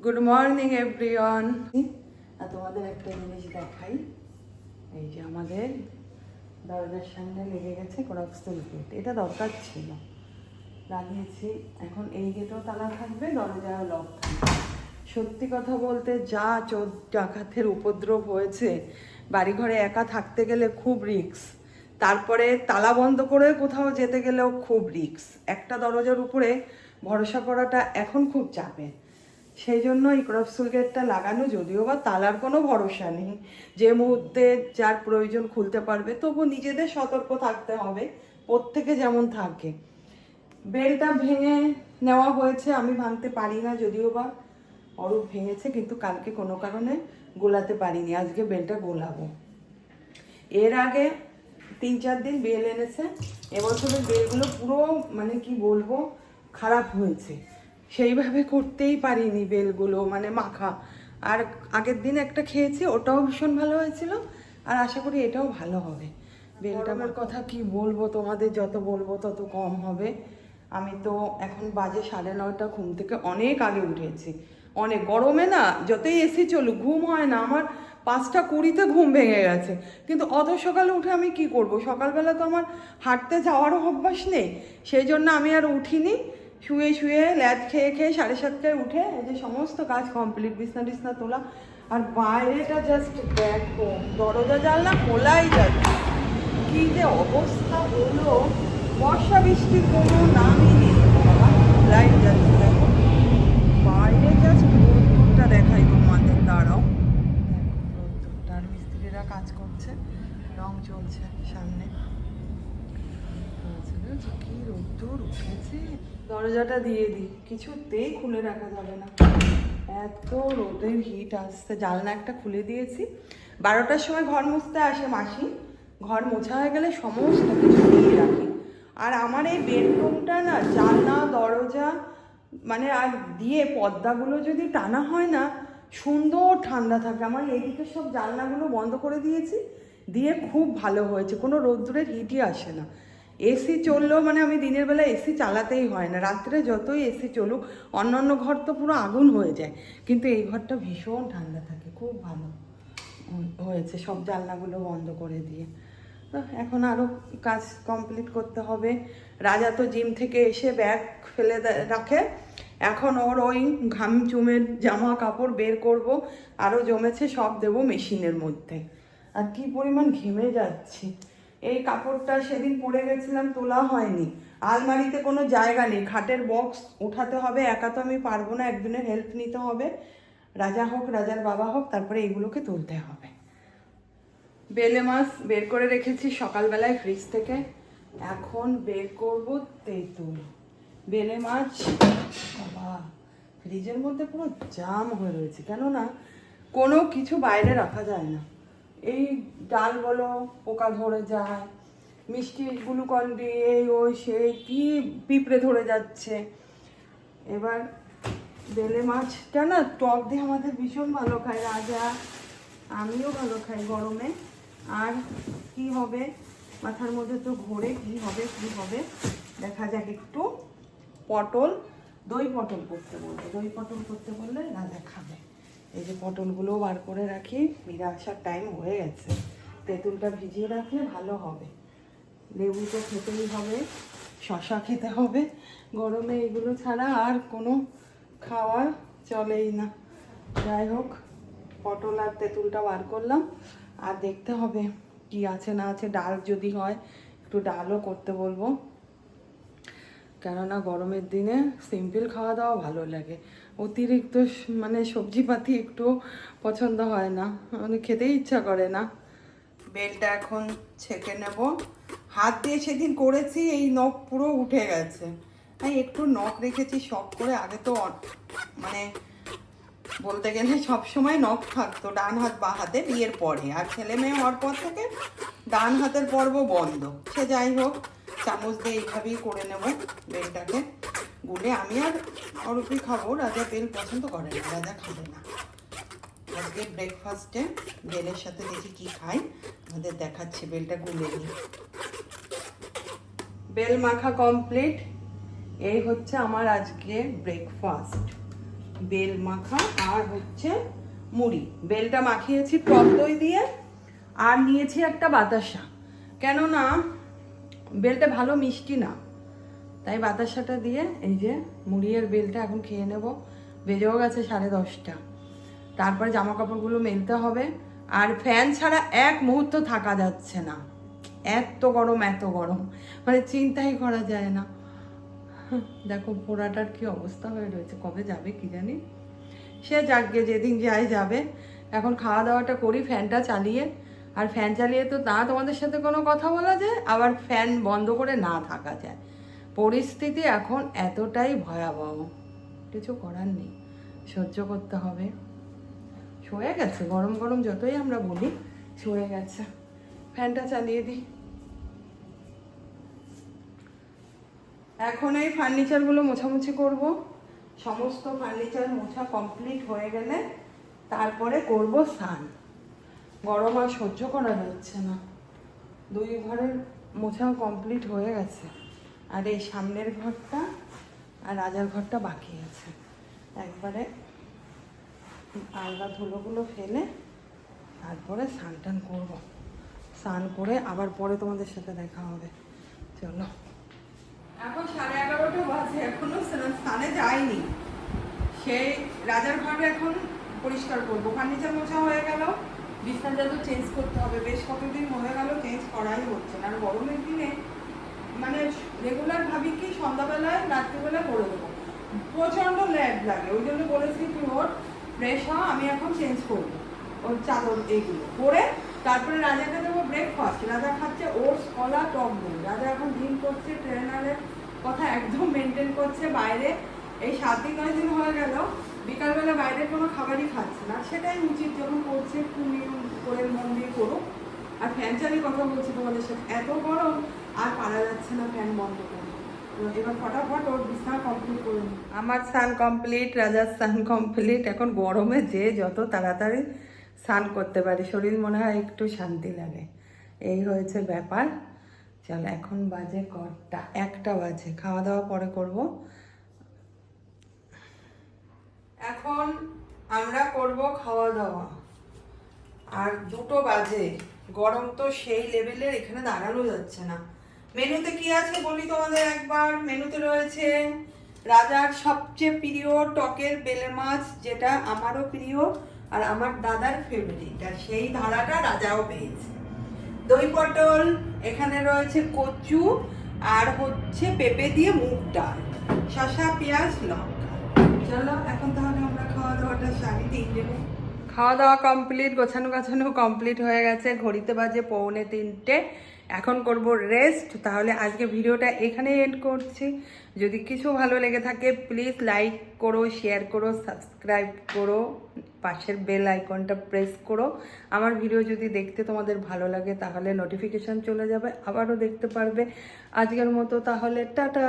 Good morning everyone. আর তোমাদের একটা জিনিস দেখাই, এই যে আমাদের দরজার সামনে লেগে গেছে ক্রক্সেল গেট। এটা দরকার ছিল, লাগিয়েছি। এখন এই গেটও তালা থাকবে, দরজাও লক থাকবে। সত্যি কথা বলতে যা চোর ডাকাতের উপদ্রব হয়েছে, বাড়িঘরে একা থাকতে গেলে খুব রিস্ক, তারপরে তালা বন্ধ করে কোথাও যেতে গেলেও খুব রিস্ক। একটা দরজার উপরে ভরসা করাটা এখন খুব চাপে। সেই জন্য এই ক্রক্সেল গেটটা লাগানো, যদিও বা তালার কোনো ভরসা নেই, যে মুহূর্তে যার প্রয়োজন খুলতে পারবে, তবু নিজেদের সতর্ক থাকতে হবে, প্রত্যেকে যেমন থাকে। বেলটা ভেঙে নেওয়া হয়েছে, আমি ভাঙতে পারি না, যদিও বা অরূপ ভেঙেছে, কিন্তু কালকে কোনো কারণে গোলাতে পারিনি, আজকে বেলটা গোলাবো। এর আগে 3-4 দিন বেল এনেছে, এবছরের বেলগুলো পুরো মানে কি বলবো খারাপ হয়েছে, সেইভাবে করতেই পারিনি বেলগুলো, মানে মাখা। আর আগের দিন একটা খেয়েছি, ওটাও ভীষণ ভালো হয়েছিল, আর আশা করি এটাও ভালো হবে। বেলটা আমার কথা কি বলবো, তোমাদের যত বলবো তত কম হবে। আমি তো এখন বাজে 9:30, ঘুম থেকে অনেক আগে উঠেছি। অনেক গরমে না, যতই এসি চলুক ঘুম হয় না। আমার 5:20-তে ঘুম ভেঙে গেছে, কিন্তু অত সকালে উঠে আমি কি করব? সকালবেলা তো আমার হাঁটতে যাওয়ারও অভ্যাস নেই, সেই জন্য আমি আর উঠিনি। শুয়ে শুয়ে ল্যাদ খেয়ে খেয়ে 7:30টায় উঠে এই যে সমস্ত কাজ কমপ্লিট, বিছনা টিছনা তোলা। আর বাইরেটা জাস্ট দেখো, দরজা জানলা খোলাই যাচ্ছে, কি যে অবস্থা হলো। বর্ষা বৃষ্টির কোনো নামই নেই, লাইট যাচ্ছে দেখো। বাইরে জাস্ট রোদ্দুরটা দেখাই তোমাদের, দাঁড়াও। দেখো রোদ্দুরটার, মিস্ত্রিরা কাজ করছে, রং চলছে সামনে। কি রোদ্দুর উঠেছে, দরজাটা দিয়ে দিই, কিছুতেই খুলে রাখা যাবে না, এত রোদের হিট আসছে। জানলা একটা খুলে দিয়েছি, 12টার সময় ঘর মুছতে আসে মাসি, ঘর মোছা হয়ে গেলে সমস্ত কিছু দিয়ে রাখি। আর আমার এই বেডরুমটা না, জানলা দরজা মানে আর দিয়ে পর্দাগুলো যদি টানা হয় না, সুন্দর ঠান্ডা থাকে। আমার এদিকে সব জানলাগুলো বন্ধ করে দিয়েছি, দিয়ে খুব ভালো হয়েছে, কোনো রোদ্দুরের হিটই আসে না। এসি চললেও মানে আমি দিনের বেলা এসি চালাতেই হয় না, রাত্রে যতই এসি চলুক, অন্যান্য ঘর তো পুরো আগুন হয়ে যায়, কিন্তু এই ঘরটা ভীষণ ঠান্ডা থাকে, খুব ভালো হয়েছে সব জানলাগুলো বন্ধ করে দিয়ে। তো এখন আরও কাজ কমপ্লিট করতে হবে। রাজা তো জিম থেকে এসে ব্যাগ ফেলে রাখে, এখন ওর ওই ঘাম চুমের জামা কাপড় বের করব, আরও জমেছে সব দেবো মেশিনের মধ্যে। আর কি পরিমাণ ঘেমে যাচ্ছি। এই কাপড়টা সেদিন পরে গেছিলাম, তোলা হয়নি, আলমারিতে কোনো জায়গা নেই, খাটের বক্স উঠাতে হবে, একা তো আমি পারবো না, একজনের হেল্প নিতে হবে, রাজা হোক রাজার বাবা হোক, তারপরে এইগুলোকে তুলতে হবে। বেলে মাছ বের করে রেখেছি সকালবেলায় ফ্রিজ থেকে, এখন বের করব তেঁতুল। বেলে মাছ বাবা ফ্রিজের মধ্যে পুরো জাম হয়ে রয়েছে, কেননা কোনো কিছু বাইরে রাখা যায় না। এই ডাল বলো পোকা ধরে যায়, মিষ্টি গ্লুকন্ডি এই ওই সেই কি পিঁপড়ে ধরে যাচ্ছে। এবার বেলে মাছটা না টক দিয়ে আমাদের ভীষণ ভালো খায় রাজা, আমিও ভালো খাই গরমে। আর কি হবে মাথার মধ্যে তো ঘোরে, কি হবে কি হবে দেখা যাক। একটু পটল, দই পটল করতে বলবো, দই পটল করতে বললে রাজা খাবে। এই যে পটলগুলোও বার করে রাখি, মীরা আসার টাইম হয়ে গেছে, তেঁতুলটা ভিজিয়ে রাখলে ভালো হবে। লেবু তো খেতেই হবে, শশা খেতে হবে, গরমে এগুলো ছাড়া আর কোনো খাওয়া চলেই না। যাই হোক, পটল আর তেঁতুলটা বার করলাম, আর দেখতে হবে কি আছে না আছে। ডাল যদি হয় একটু ডালও করতে বলবো, কেননা গরমের দিনে সিম্পল খাওয়া দাওয়া ভালো লাগে, অতিরিক্ত মানে সবজিপাতি একটু পছন্দ হয় না, মানে খেতেই ইচ্ছা করে না। বেলটা এখন ছেঁকে নেব, হাত দিয়ে সেদিন করেছি, এই নখ পুরো উঠে গেছে। আমি একটু নখ রেখেছি শখ করে, আগে তো মানে বলতে গেলে সবসময় নখ থাকতো ডান হাত বা হাতে, বিয়ের পরে আর ছেলে মেয়ে হওয়ার পর থেকে ডান হাতের পর্ব বন্ধ। সে যাই হোক, চামচ দিয়ে এইভাবেই করে নেব বেলটাকে গুলে। আমি আর অরূপই খাবো, রাজা বেল পছন্দ করে না, রাজা খাবে না। আজকে ব্রেকফাস্টে বেলের সাথে দেখি কি খাই, আমাদের দেখাচ্ছি। বেলটা গুলে নিই, বেল মাখা কমপ্লিট। এই হচ্ছে আমার আজকে ব্রেকফাস্ট, বেল মাখা আর হচ্ছে মুড়ি। বেলটা মাখিয়েছি টক দই দিয়ে, আর নিয়েছি একটা বাতাসা, কেননা বেলটা ভালো মিষ্টি না, তাই বাতাসাটা দিয়ে এই যে মুড়ি আর বেলটা এখন খেয়ে নেব। বেজেও গেছে 10:30। তারপরে জামা কাপড়গুলো মেলতে হবে। আর ফ্যান ছাড়া এক মুহূর্ত থাকা যাচ্ছে না, এত গরম এত গরম, মানে চিন্তাই করা যায় না। দেখো পোড়াটার কি অবস্থা হয়ে রয়েছে, কবে যাবে কি জানি। সে যাকগে, যেদিন যাই যাবে। এখন খাওয়া দাওয়াটা করি ফ্যানটা চালিয়ে। আর ফ্যান চালিয়ে তো না তোমাদের সাথে কোনো কথা বলা যায়, আবার ফ্যান বন্ধ করে না থাকা যায়। পরিস্থিতি এখন এতটাই ভয়াবহ, কিছু করার নেই, সহ্য করতে হবে। সয়ে গেছে, গরম গরম যতই আমরা বলি সয়ে গেছে। ফ্যানটা চালিয়ে দিই। এখন এই ফার্নিচারগুলো মোছামুছি করব। সমস্ত ফার্নিচার মোছা কমপ্লিট হয়ে গেলে তারপরে করব স্নান। গরম আর সহ্য করা যাচ্ছে না। 2 ঘরের মোছা কমপ্লিট হয়ে গেছে, আর এই সামনের ঘরটা আর রাজার ঘরটা বাকি আছে। একবারে আলগা ধুলোগুলো ফেলে তারপরে স্নান টান করবো। স্নান করে আবার পরে তোমাদের সাথে দেখা হবে। চলো, এখন 11:30 বাজে, এখনো স্নানে যাইনি। সেই রাজার ঘরে এখন পরিষ্কার করবো। ফার্নিচার মোছা হয়ে গেল, বিছানাটা তো চেঞ্জ করতে হবে। বেশ কতদিন হয়ে গেল চেঞ্জ করাই হচ্ছে না। আর গরমের দিনে মানে রেগুলার ভাবি কি সন্ধ্যাবেলায় রাত্রিবেলা করে দেবো, প্রচণ্ড ল্যাগ লাগে। ওই জন্য বলেছি তুই ওর ফ্রেশ হ, আমি এখন চেঞ্জ করবো ওর চাদর এইগুলো করে। তারপরে রাজাকে দেবো ব্রেকফাস্ট। রাজা খাচ্ছে ওটস, কলা, টক দই। রাজা এখন জিম করছে, ট্রেনারের কথা একদম মেনটেন করছে। বাইরে এই 7-9 দিন হয়ে গেল বিকালবেলা বাইরের কোনো খাবারই খাচ্ছে না। সেটাই উচিত, যখন করছে একটু নিয়ম করে মন দিয়ে করুক। আর ফ্যান চালিয়ে কথা বলছি তোমাদের সাথে, এত গরম আর পারা যাচ্ছে না ফ্যান বন্ধ করে। এবার ফটাফট ওর বিছানা কমপ্লিট করে নিই। আমার স্নান কমপ্লিট, রাজার স্নান কমপ্লিট। এখন গরমে যে যত তাড়াতাড়ি স্নান করতে পারি শরীর মনে হয় একটু শান্তি লাগে, এই হয়েছে ব্যাপার। চলো, এখন বাজে কটা, 1টা বাজে। খাওয়া দাওয়া পরে করব। এখন আমরা করব খাওয়া দাওয়া, আর 2টো বাজে। গরম তো সেই লেভেলের, এখানে দাঁড়ানো যাচ্ছে না। মেনুতে কি আছে বলি তোমাদের একবার। মেনুতে রয়েছে রাজার সবচেয়ে প্রিয় টকের বেলে মাছ, যেটা আমারও প্রিয় আর আমার দাদার ফেভারিট, আর সেই ধারাটা রাজাও পেয়েছে। দই পটল, এখানে রয়েছে কচু, আর হচ্ছে পেঁপে দিয়ে মুগ ডাল, শসা, পেঁয়াজ, লঙ্কা। চলো এখন তাহলে আমরা খাওয়া দাওয়াটা সারি দিয়ে দেবো। খাওয়া দাওয়া কমপ্লিট, গোছানো গাছানো কমপ্লিট হয়ে গেছে। ঘড়িতে বাজে 2:45। এখন করব রেস্ট। তাহলে আজকে ভিডিওটা এখানেই এন্ড করছি। যদি কিছু ভালো লেগে থাকে প্লিজ লাইক করো, শেয়ার করো, সাবস্ক্রাইব করো, পাশের বেল আইকনটা প্রেস করো। আমার ভিডিও যদি দেখতে তোমাদের ভালো লাগে তাহলে নোটিফিকেশান চলে যাবে, আবারও দেখতে পারবে। আজকের মতো তাহলে টাটা।